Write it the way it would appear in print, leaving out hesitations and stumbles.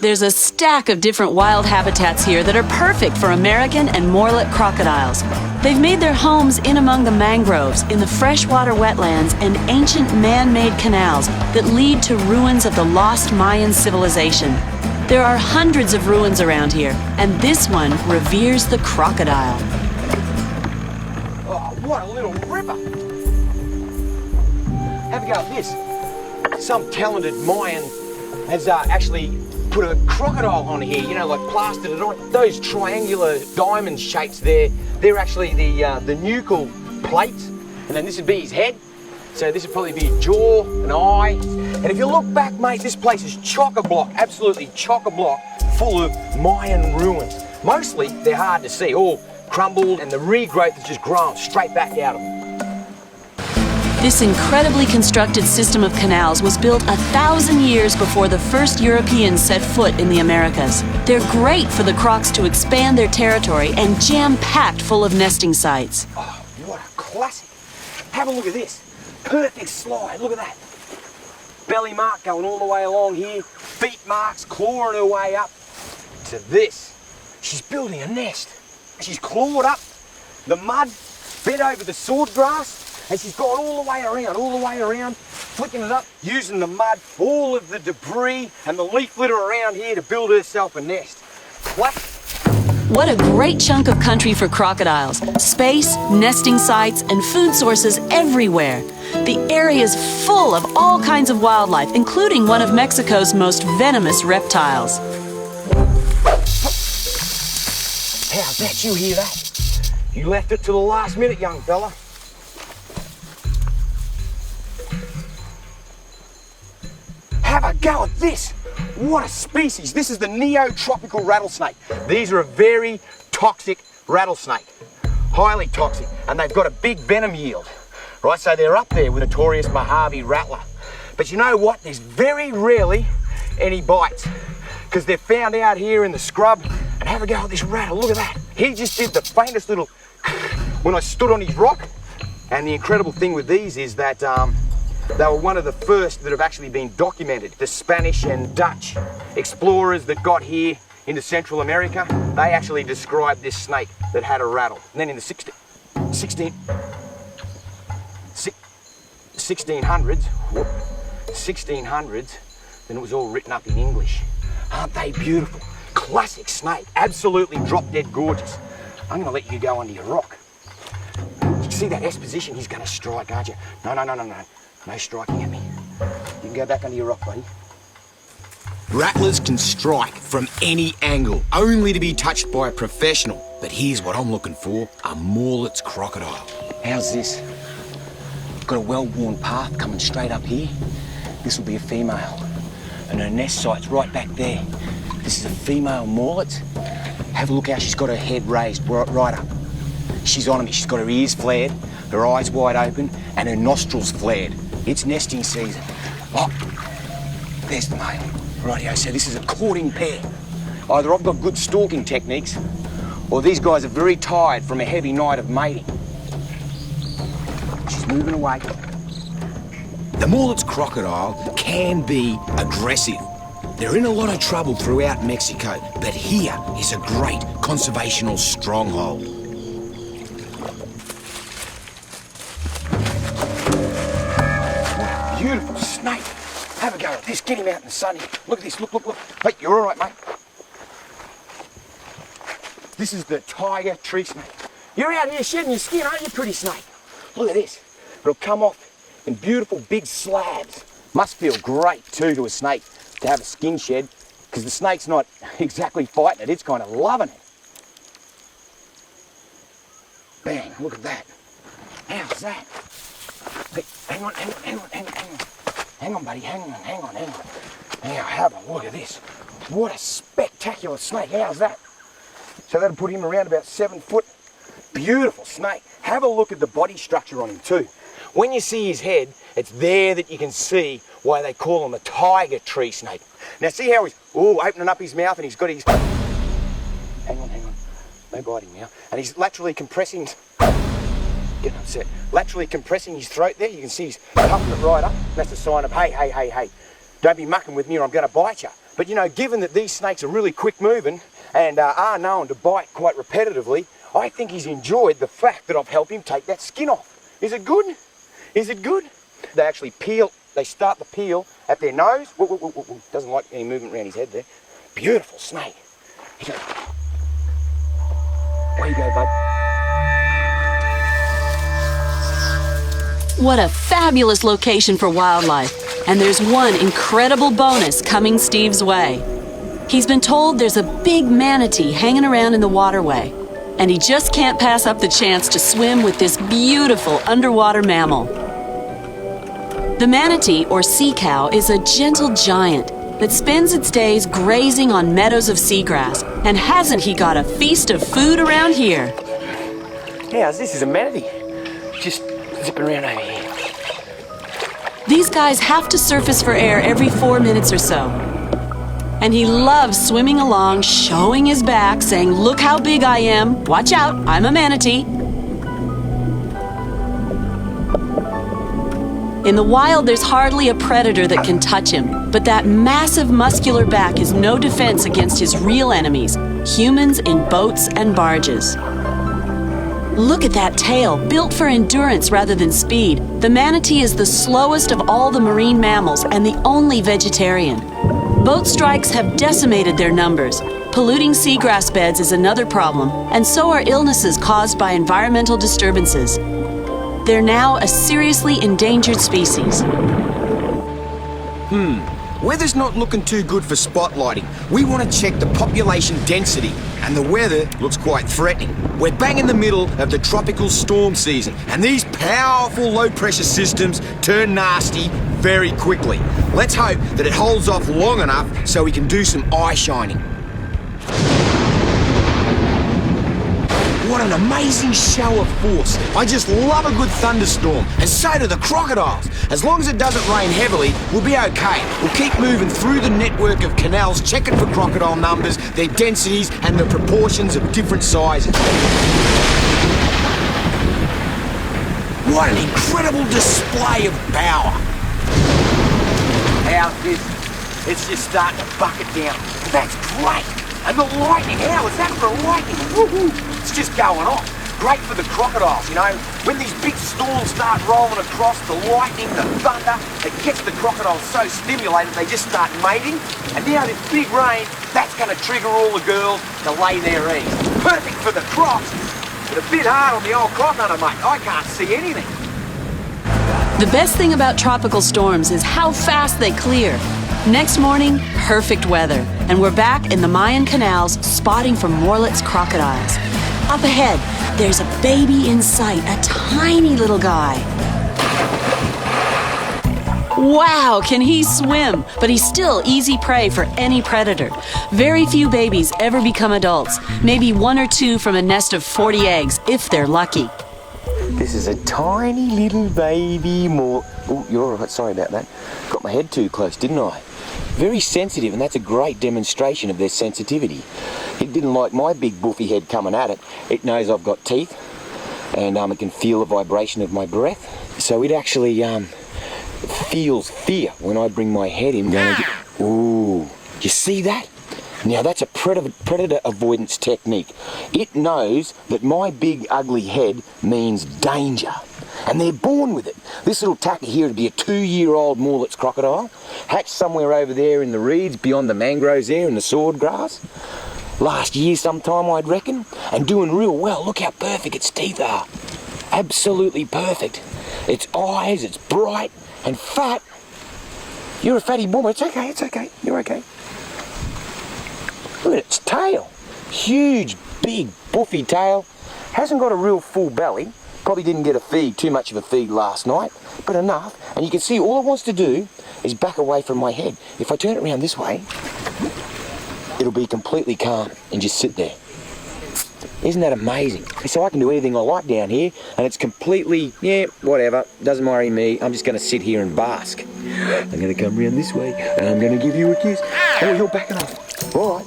There's a stack of different wild habitats here that are perfect for American and Morlet crocodiles. They've made their homes in among the mangroves, in the freshwater wetlands, and ancient man-made canals that lead to ruins of the lost Mayan civilization. There are hundreds of ruins around here, and this one reveres the crocodile. Oh, what a little river! Have a go at this. Some talented Mayan has actually put a crocodile on here, you know, like plastered it on. Those triangular diamond shapes there, they're actually the nuchal plates, and then this would be his head. So this would probably be a jaw, an eye. And if you look back, mate, this place is chock-a-block, absolutely chock-a-block, full of Mayan ruins. Mostly, they're hard to see, all crumbled, and the regrowth has just grown straight back out of them. This incredibly constructed system of canals was built 1,000 years before the first Europeans set foot in the Americas. They're great for the crocs to expand their territory and jam-packed full of nesting sites. Oh, what a classic. Have a look at this. Perfect slide, look at that. Belly mark going all the way along here, feet marks clawing her way up to this. She's building a nest. She's clawed up the mud, bent over the swordgrass, and she's gone all the way around, flicking it up, using the mud, all of the debris and the leaf litter around here to build herself a nest. What? What a great chunk of country for crocodiles. Space, nesting sites, and food sources everywhere. The area is full of all kinds of wildlife, including one of Mexico's most venomous reptiles. How's that? You hear that? You left it to the last minute, young fella. Have a go at this. What a species. This is the neotropical rattlesnake. These are a very toxic rattlesnake. Highly toxic. And they've got a big venom yield. Right, so they're up there with the notorious Mojave rattler. But you know what? There's very rarely any bites. Because they're found out here in the scrub. And have a go at this rattle. Look at that. He just did the faintest little when I stood on his rock. And the incredible thing with these is that they were one of the first that have actually been documented. The Spanish and Dutch explorers that got here into Central America, they actually described this snake that had a rattle. And then in the 1600s, then it was all written up in English. Aren't they beautiful? Classic snake, absolutely drop-dead gorgeous. I'm gonna let you go under your rock. You see that S position? He's gonna strike, aren't you? No. No striking at me. You can go back under your rock, buddy. Rattlers can strike from any angle, only to be touched by a professional. But here's what I'm looking for, a Morlet's crocodile. How's this? Got a well-worn path coming straight up here. This will be a female. And her nest site's right back there. This is a female Morlet. Have a look how she's got her head raised right up. She's on me. She's got her ears flared, her eyes wide open, and her nostrils flared. It's nesting season. Oh, there's the male. Rightio, so this is a courting pair. Either I've got good stalking techniques, or these guys are very tired from a heavy night of mating. She's moving away. The Morlet's crocodile can be aggressive. They're in a lot of trouble throughout Mexico, but here is a great conservational stronghold. Beautiful snake. Have a go at this. Get him out in the sun here. Look at this. Look. Hey, you're all right, mate. This is the tiger tree snake. You're out here shedding your skin, aren't you, pretty snake? Look at this. It'll come off in beautiful big slabs. Must feel great, too, to a snake to have a skin shed, because the snake's not exactly fighting it. It's kind of loving it. Bang. Look at that. How's that? Hey, hang on. Hang on, buddy, hang on. Now, have a look at this. What a spectacular snake, how's that? So that'll put him around about 7 foot. Beautiful snake. Have a look at the body structure on him too. When you see his head, it's there that you can see why they call him a tiger tree snake. Now see how he's opening up his mouth and he's got his... Hang on. No biting now. And he's laterally compressing... Getting upset. Laterally compressing his throat there. You can see he's puffing it right up. That's a sign of, hey. Don't be mucking with me or I'm going to bite you. But you know, given that these snakes are really quick moving and are known to bite quite repetitively, I think he's enjoyed the fact that I've helped him take that skin off. Is it good? Is it good? They actually peel, they start the peel at their nose. Whoa, whoa, whoa, whoa, whoa. Doesn't like any movement around his head there. Beautiful snake. There you go, bud. What a fabulous location for wildlife. And there's one incredible bonus coming Steve's way. He's been told there's a big manatee hanging around in the waterway, and he just can't pass up the chance to swim with this beautiful underwater mammal. The manatee, or sea cow, is a gentle giant that spends its days grazing on meadows of seagrass. And hasn't he got a feast of food around here? Yeah, this is a manatee. Just zipping around over here. These guys have to surface for air every 4 minutes or so. And he loves swimming along, showing his back, saying, "Look how big I am. Watch out, I'm a manatee." In the wild, there's hardly a predator that can touch him, but that massive muscular back is no defense against his real enemies, humans in boats and barges. Look at that tail, built for endurance rather than speed. The manatee is the slowest of all the marine mammals and the only vegetarian. Boat strikes have decimated their numbers. Polluting seagrass beds is another problem, and so are illnesses caused by environmental disturbances. They're now a seriously endangered species. Weather's not looking too good for spotlighting. We want to check the population density, and the weather looks quite threatening. We're bang in the middle of the tropical storm season, and these powerful low-pressure systems turn nasty very quickly. Let's hope that it holds off long enough so we can do some eye shining. What an amazing show of force. I just love a good thunderstorm, and so do the crocodiles. As long as it doesn't rain heavily, we'll be okay. We'll keep moving through the network of canals, checking for crocodile numbers, their densities, and the proportions of different sizes. What an incredible display of power. How's this? It's just starting to bucket down. That's great. And the lightning, how is that for lightning? Woohoo! It's just going off. Great for the crocodiles, you know. When these big storms start rolling across, the lightning, the thunder, it gets the crocodiles so stimulated they just start mating. And now this big rain, that's going to trigger all the girls to lay their eggs. Perfect for the crocs, but a bit hard on the old croc hunter, mate. I can't see anything. The best thing about tropical storms is how fast they clear. Next morning, perfect weather, and we're back in the Mayan canals spotting for Morlet's crocodiles. Up ahead, there's a baby in sight, a tiny little guy. Wow, can he swim? But he's still easy prey for any predator. Very few babies ever become adults, maybe 1 or 2 from a nest of 40 eggs, if they're lucky. This is a tiny little baby more. Oh, you're all right. Sorry about that. Got my head too close, didn't I? Very sensitive, and that's a great demonstration of their sensitivity. It didn't like my big buffy head coming at it. It knows I've got teeth, and it can feel the vibration of my breath. So it actually feels fear when I bring my head in. Ooh, you see that? Now that's a predator avoidance technique. It knows that my big ugly head means danger. And they're born with it. This little tacker here would be a 2-year-old Morlet's crocodile, hatched somewhere over there in the reeds beyond the mangroves there in the swordgrass. Last year sometime, I'd reckon, and doing real well. Look how perfect its teeth are. Absolutely perfect. Its eyes, it's bright and fat. You're a fatty woman. It's okay, it's okay. You're okay. Look at its tail. Huge, big, buffy tail. Hasn't got a real full belly. Probably didn't get too much of a feed last night, but enough. And you can see all it wants to do is back away from my head. If I turn it around this way, it'll be completely calm and just sit there. Isn't that amazing? So I can do anything I like down here, and it's completely, yeah, whatever, doesn't worry me. I'm just going to sit here and bask. I'm going to come around this way, and I'm going to give you a kiss. Oh, you're backing off. All right.